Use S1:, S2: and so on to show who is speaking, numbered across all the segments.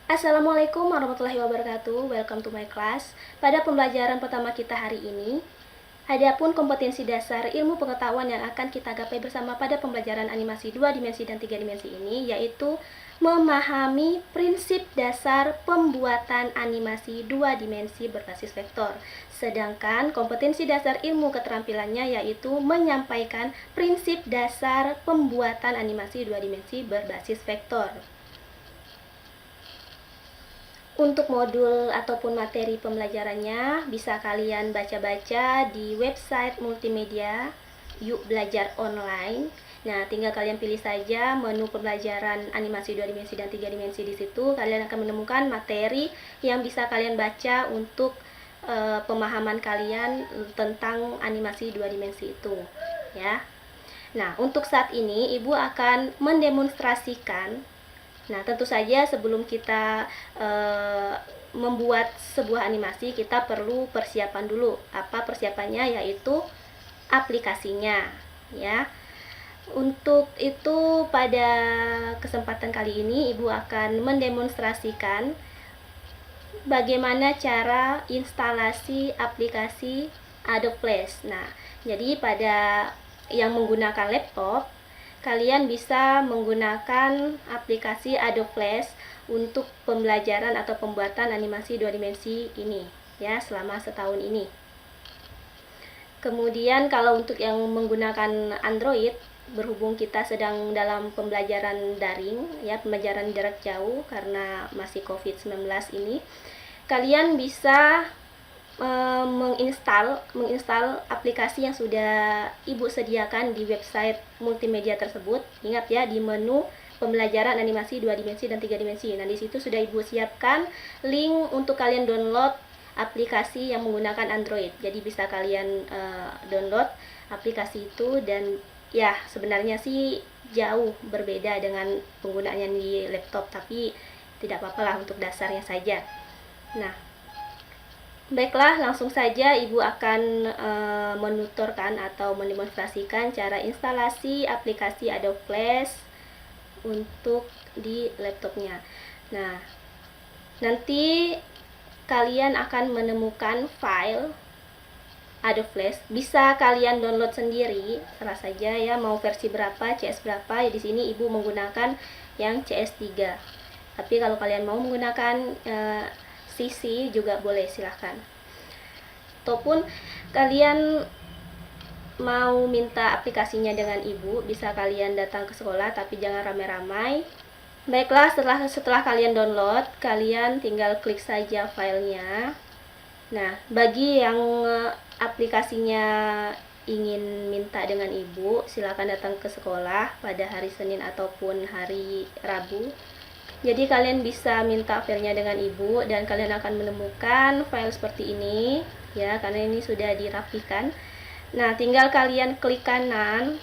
S1: Assalamualaikum warahmatullahi wabarakatuh. Welcome to my class. Pada pembelajaran pertama kita hari ini, adapun kompetensi dasar ilmu pengetahuan yang akan kita gapai bersama pada pembelajaran animasi 2 dimensi dan 3 dimensi ini, yaitu memahami prinsip dasar pembuatan animasi 2 dimensi berbasis vektor. Sedangkan kompetensi dasar ilmu keterampilannya yaitu menyampaikan prinsip dasar pembuatan animasi 2 dimensi berbasis vektor. Untuk modul ataupun materi pembelajarannya bisa kalian baca-baca di website multimedia Yuk Belajar Online. Nah, tinggal kalian pilih saja menu pembelajaran animasi 2 dimensi dan 3 dimensi. Di situ kalian akan menemukan materi yang bisa kalian baca untuk pemahaman kalian tentang animasi 2 dimensi itu, ya. Nah, untuk saat ini Ibu akan mendemonstrasikan. Nah, tentu saja sebelum kita membuat sebuah animasi, kita perlu persiapan dulu. Apa persiapannya? Yaitu aplikasinya, ya. Untuk itu pada kesempatan kali ini Ibu akan mendemonstrasikan bagaimana cara instalasi aplikasi Adobe Flash. Nah, jadi pada yang menggunakan laptop, kalian bisa menggunakan aplikasi Adobe Flash untuk pembelajaran atau pembuatan animasi 2 dimensi ini, ya, selama setahun ini. Kemudian kalau untuk yang menggunakan Android, berhubung kita sedang dalam pembelajaran daring, ya, pembelajaran jarak jauh karena masih COVID-19 ini, kalian bisa menginstal aplikasi yang sudah Ibu sediakan di website multimedia tersebut. Ingat ya, di menu pembelajaran animasi 2 dimensi dan 3 dimensi. Nah, di situ sudah Ibu siapkan link untuk kalian download aplikasi yang menggunakan Android. Jadi bisa kalian download aplikasi itu, dan ya sebenarnya sih jauh berbeda dengan penggunaannya di laptop, tapi tidak apa-apa lah, untuk dasarnya saja. Nah, baiklah, langsung saja Ibu akan menuturkan atau mendemonstrasikan cara instalasi aplikasi Adobe Flash untuk di laptopnya. Nah, nanti kalian akan menemukan file Adobe Flash. Bisa kalian download sendiri, terserah saja ya, mau versi berapa, CS berapa. Di sini Ibu menggunakan yang CS3. Tapi kalau kalian mau menggunakan CC juga boleh, silahkan. Ataupun kalian mau minta aplikasinya dengan Ibu, bisa kalian datang ke sekolah, tapi jangan ramai-ramai. Baiklah, setelah kalian download, kalian tinggal klik saja filenya. Nah, bagi yang aplikasinya ingin minta dengan Ibu, silakan datang ke sekolah pada hari Senin ataupun hari Rabu. Jadi kalian bisa minta filenya dengan Ibu, dan kalian akan menemukan file seperti ini, ya, karena ini sudah dirapikan. Nah, tinggal kalian klik kanan,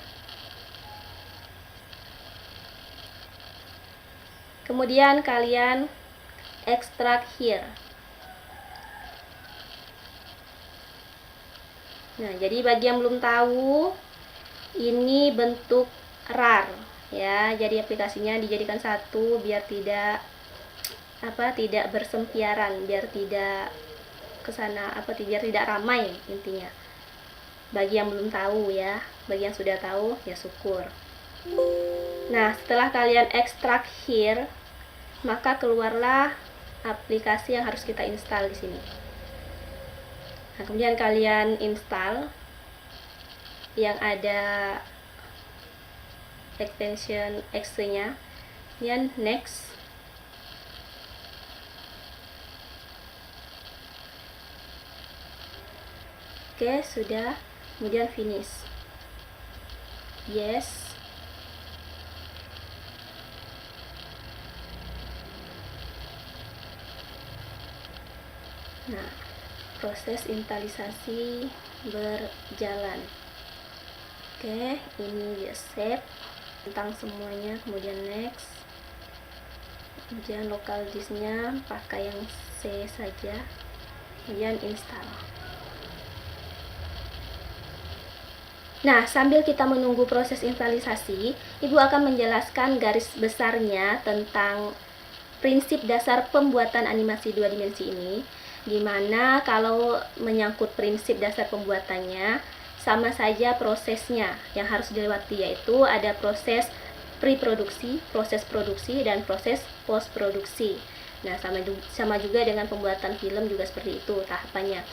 S1: kemudian kalian extract here. Nah, jadi bagi yang belum tahu, ini bentuk RAR, ya. Jadi aplikasinya dijadikan satu biar tidak bersempiaran, biar tidak kesana biar tidak ramai intinya. Bagi yang belum tahu ya, bagi yang sudah tahu ya syukur. Nah, setelah kalian extract here, maka keluarlah aplikasi yang harus kita install di sini. Nah, kemudian kalian install yang ada extension X-nya, kemudian next. Oke, sudah. Kemudian finish. Yes. Nah, proses instalisasi berjalan. Oke, ini dia save tentang semuanya, kemudian next. Kemudian local disknya pakai yang C saja, kemudian install. Nah, sambil kita menunggu proses instalisasi, Ibu akan menjelaskan garis besarnya tentang prinsip dasar pembuatan animasi 2 dimensi ini, dimana kalau menyangkut prinsip dasar pembuatannya, sama saja prosesnya yang harus dilewati, yaitu ada proses pre-produksi, proses produksi, dan proses post-produksi. Nah, sama juga dengan pembuatan film juga seperti itu tahapannya.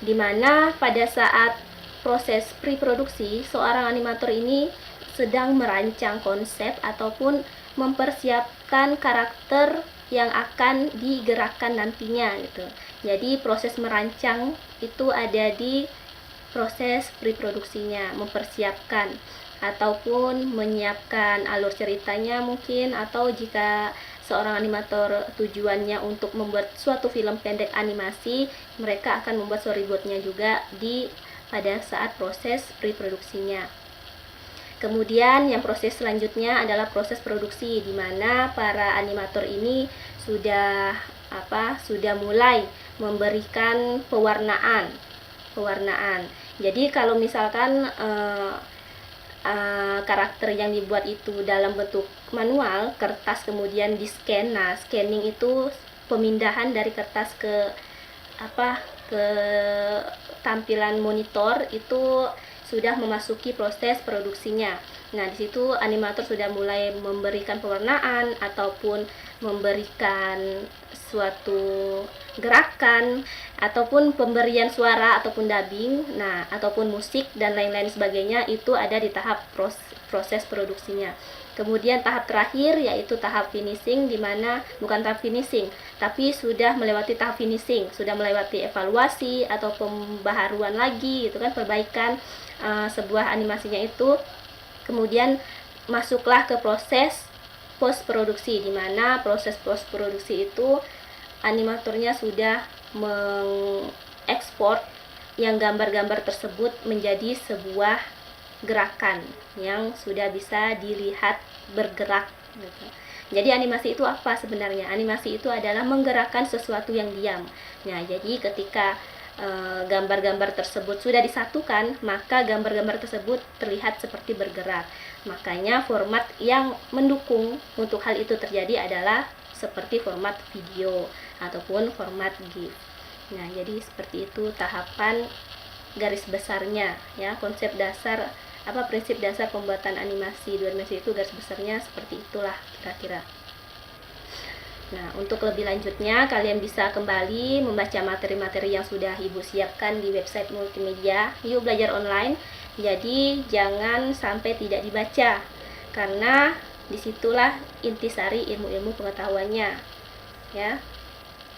S1: Dimana pada saat proses pre-produksi, seorang animator ini sedang merancang konsep ataupun mempersiapkan karakter yang akan digerakkan nantinya gitu. Jadi proses merancang itu ada di proses pre-produksinya, mempersiapkan ataupun menyiapkan alur ceritanya mungkin, atau jika seorang animator tujuannya untuk membuat suatu film pendek animasi, mereka akan membuat storyboardnya juga pada saat proses pre-produksinya. Kemudian yang proses selanjutnya adalah proses produksi, di mana para animator ini sudah mulai memberikan pewarnaan. Jadi kalau misalkan karakter yang dibuat itu dalam bentuk manual, kertas kemudian di-scan. Nah, scanning itu pemindahan dari kertas ke tampilan monitor, itu sudah memasuki proses produksinya. Nah, di situ animator sudah mulai memberikan pewarnaan ataupun memberikan suatu gerakan ataupun pemberian suara ataupun dubbing, nah ataupun musik dan lain-lain sebagainya, itu ada di tahap proses produksinya. Kemudian tahap terakhir yaitu tahap finishing, dimana bukan tahap finishing tapi sudah melewati tahap finishing, sudah melewati evaluasi atau pembaharuan lagi gitu kan, perbaikan sebuah animasinya itu. Kemudian masuklah ke proses post produksi, dimana proses post produksi itu animatornya sudah mengekspor yang gambar-gambar tersebut menjadi sebuah gerakan yang sudah bisa dilihat bergerak gitu. Jadi animasi itu apa sebenarnya? Animasi itu adalah menggerakkan sesuatu yang diam. Nah, jadi ketika gambar-gambar tersebut sudah disatukan, maka gambar-gambar tersebut terlihat seperti bergerak. Makanya format yang mendukung untuk hal itu terjadi adalah seperti format video ataupun format GIF. Nah, jadi seperti itu tahapan garis besarnya ya, konsep dasar prinsip dasar pembuatan animasi 2 dimensi itu garis besarnya seperti itulah kira-kira. Nah, untuk lebih lanjutnya kalian bisa kembali membaca materi-materi yang sudah Ibu siapkan di website multimedia Yuk Belajar Online. Jadi jangan sampai tidak dibaca, karena disitulah intisari ilmu-ilmu pengetahuannya ya.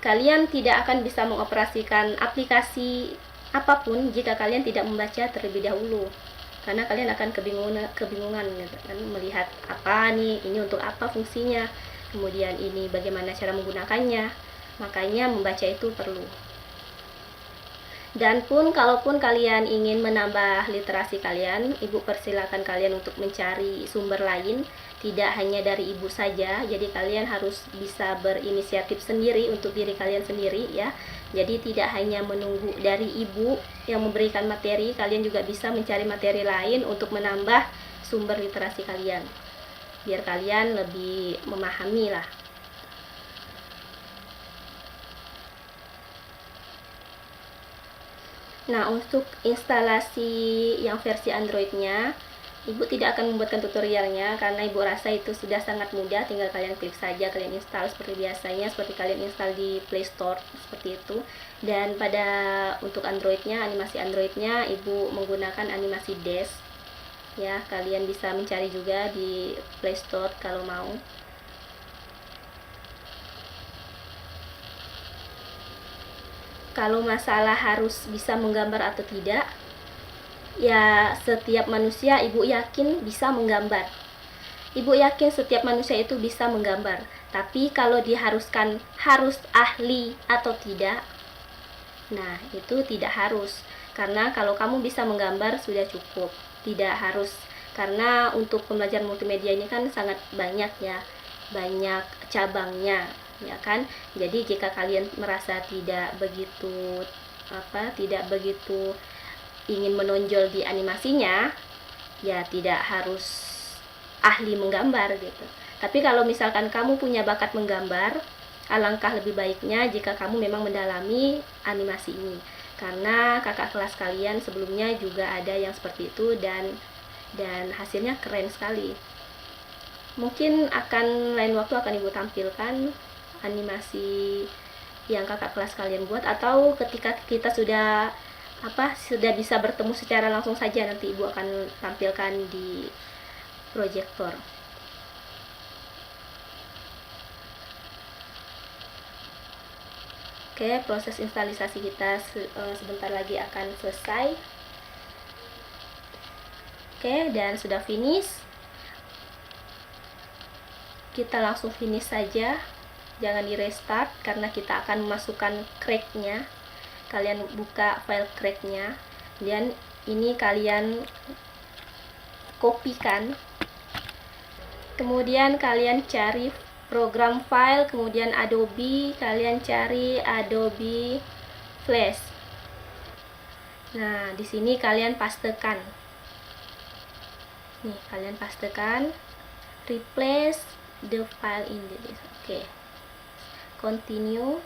S1: Kalian tidak akan bisa mengoperasikan aplikasi apapun jika kalian tidak membaca terlebih dahulu, karena kalian akan kebingungan gitu kan, melihat apa nih, ini untuk apa fungsinya, kemudian ini bagaimana cara menggunakannya. Makanya membaca itu perlu. Dan kalaupun kalian ingin menambah literasi kalian, Ibu persilakan kalian untuk mencari sumber lain, tidak hanya dari Ibu saja. Jadi kalian harus bisa berinisiatif sendiri untuk diri kalian sendiri ya. Jadi tidak hanya menunggu dari Ibu yang memberikan materi, kalian juga bisa mencari materi lain untuk menambah sumber literasi kalian, biar kalian lebih memahami lah. Nah, untuk instalasi yang versi Androidnya, Ibu tidak akan membuatkan tutorialnya karena Ibu rasa itu sudah sangat mudah. Tinggal kalian klik saja, kalian install seperti biasanya, seperti kalian install di Play Store seperti itu. Dan untuk Androidnya, animasi Androidnya, Ibu menggunakan animasi Dash ya. Kalian bisa mencari juga di Play Store kalau mau. Kalau masalah harus bisa menggambar atau tidak, ya setiap manusia Ibu yakin bisa menggambar. Ibu yakin setiap manusia itu bisa menggambar. Tapi kalau diharuskan harus ahli atau tidak, nah itu tidak harus. Karena kalau kamu bisa menggambar sudah cukup, tidak harus. Karena untuk pembelajaran multimedia ini kan sangat banyak ya, banyak cabangnya ya kan. Jadi jika kalian merasa tidak begitu ingin menonjol di animasinya, ya tidak harus ahli menggambar gitu. Tapi kalau misalkan kamu punya bakat menggambar, alangkah lebih baiknya jika kamu memang mendalami animasi ini. Karena kakak kelas kalian sebelumnya juga ada yang seperti itu dan hasilnya keren sekali. Mungkin akan lain waktu akan ibu tampilkan animasi yang kakak kelas kalian buat, atau ketika kita sudah bisa bertemu secara langsung saja, nanti ibu akan tampilkan di proyektor. Oke, proses instalisasi kita sebentar lagi akan selesai. Oke, dan sudah finish. Kita langsung finish saja, jangan di restart karena kita akan memasukkan cracknya. Kalian buka file cracknya, dan ini kalian kopikan, kemudian kalian cari program file, kemudian Adobe, kalian cari Adobe Flash. Nah, di sini kalian pastekan. Nih, kalian pastekan replace the file in the list. Oke. Continue.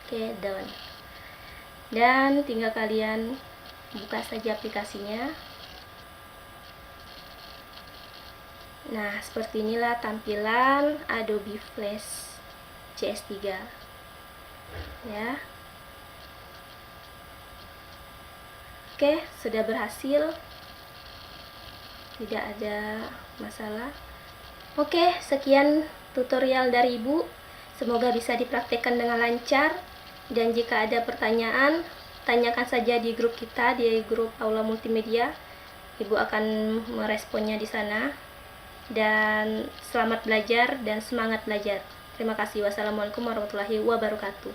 S1: Oke, done. Dan tinggal kalian buka saja aplikasinya. Nah, seperti inilah tampilan Adobe Flash CS3 ya. Oke, sudah berhasil, tidak ada masalah. Oke, sekian tutorial dari ibu, semoga bisa dipraktekkan dengan lancar. Dan jika ada pertanyaan, tanyakan saja di grup kita, di grup Aula Multimedia. Ibu akan meresponnya di sana. Dan selamat belajar dan semangat belajar. Terima kasih. Wassalamualaikum warahmatullahi wabarakatuh.